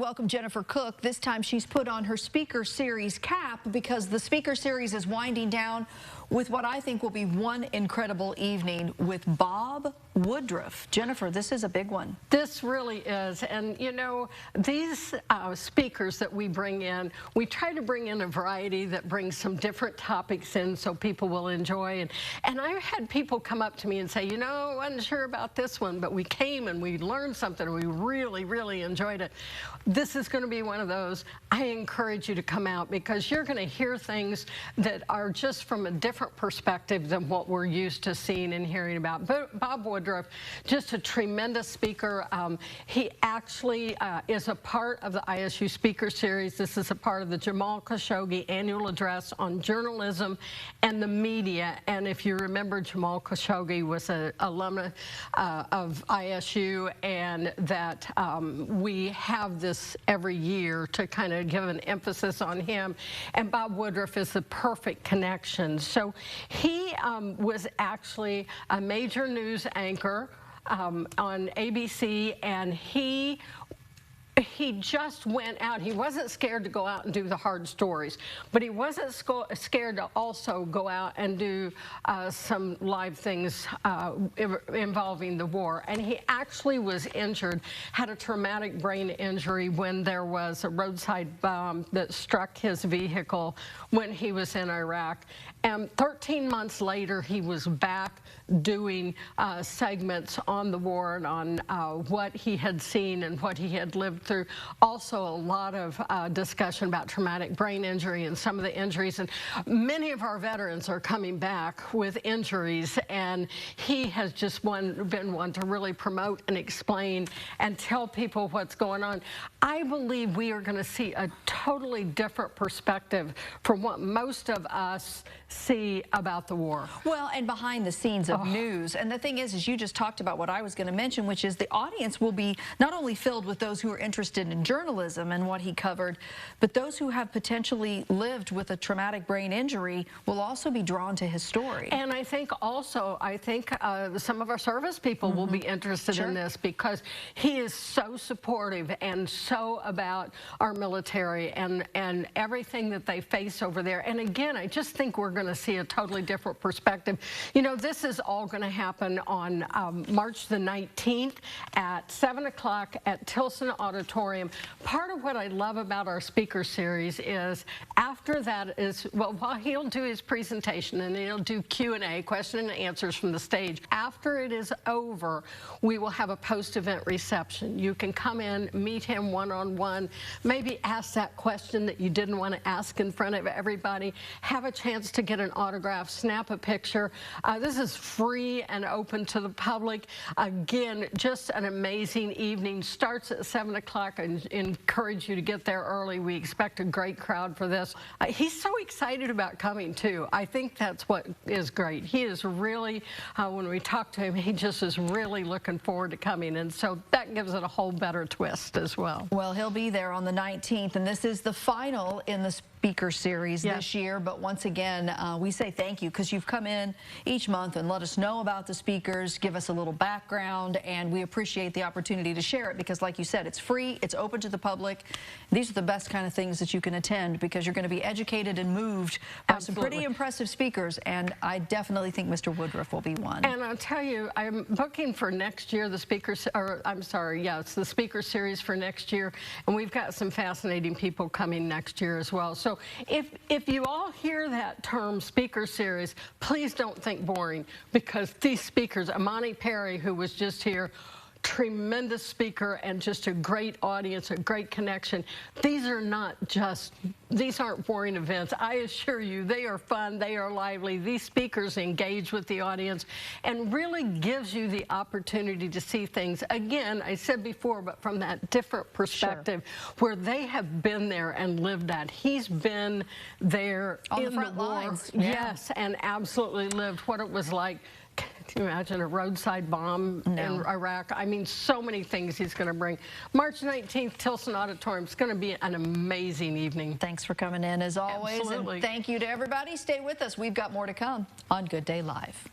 welcome Jennifer Cook. This time she's put on her Speaker Series cap because the Speaker Series is winding down with what I think will be one incredible evening with Bob Woodruff. Jennifer, this is a big one. This really is. And, you know, these speakers that we bring in, we try to bring in a variety that brings some different topics in so people will enjoy. And I had people come up to me and say, you know, I wasn't sure about this one, but we came and we learned something and we really, really enjoyed it. This is going to be one of those. I encourage you to come out because you're going to hear things that are just from a different perspective than what we're used to seeing and hearing about. But Bob Woodruff, just a tremendous speaker. He actually is a part of the ISU Speaker Series. This is a part of the Jamal Khashoggi annual address on journalism and the media. And if you remember, Jamal Khashoggi was an alumna of ISU, and that we have this every year to kind of give an emphasis on him. And Bob Woodruff is the perfect connection. So he was actually a major news anchor on ABC, and he just went out. He wasn't scared to go out and do the hard stories, but he wasn't scared to also go out and do some live things involving the war. And he actually was injured, had a traumatic brain injury when there was a roadside bomb that struck his vehicle when he was in Iraq. And 13 months later, he was back doing segments on the war and on what he had seen and what he had lived through. Also, a lot of discussion about traumatic brain injury and some of the injuries. And many of our veterans are coming back with injuries, and he has just been one to really promote and explain and tell people what's going on. I believe we are going to see a totally different perspective from what most of us see about the war. Well, and behind the scenes of news. And the thing is you just talked about what I was going to mention, which is the audience will be not only filled with those who are interested in journalism and what he covered, but those who have potentially lived with a traumatic brain injury will also be drawn to his story. And I think also, some of our service people will be interested in this because he is so supportive and so about our military and everything that they face over there. And again, I just think we're going to see a totally different perspective. You know, this is all going to happen on March the 19th at 7 o'clock at Tilson Auditorium. Part of what I love about our speaker series is after that is, well, while he'll do his presentation and he'll do Q&A, question and answers from the stage, after it is over, we will have a post-event reception. You can come in, meet him one-on-one, maybe ask that question that you didn't want to ask in front of everybody, have a chance to get an autograph, snap a picture. This is free and open to the public. Again, just an amazing evening. Starts at 7 o'clock, and encourage you to get there early. We expect a great crowd for this. He's so excited about coming, too. I think that's what is great. He is really, when we talk to him, he just is really looking forward to coming, and so that gives it a whole better twist as well. Well, he'll be there on the 19th, and this is the final in the Speaker Series this year. But once again, we say thank you because you've come in each month and let us know about the speakers, give us a little background, and we appreciate the opportunity to share it because, like you said, it's free, it's open to the public. These are the best kind of things that you can attend because you're going to be educated and moved by some pretty impressive speakers, and I definitely think Mr. Woodruff will be one. And I'll tell you, I'm booking for next year the speakers, or I'm sorry, it's the Speaker Series for next year, and we've got some fascinating people coming next year as well. So if you all hear that term Speaker Series, please don't think boring, because these speakers, Amani Perry, who was just here, tremendous speaker and just a great audience, a great connection. These aren't boring events. I assure you, they are fun, they are lively. These speakers engage with the audience and really gives you the opportunity to see things, again, I said before, but from that different perspective where they have been there and lived that. He's been there on in the front war. lines. Yes, and absolutely lived what it was like. Can you imagine a roadside bomb in Iraq? I mean, so many things he's going to bring. March 19th, Tilson Auditorium. It's going to be an amazing evening. Thanks for coming in, as always. Absolutely. And thank you to everybody. Stay with us. We've got more to come on Good Day Live.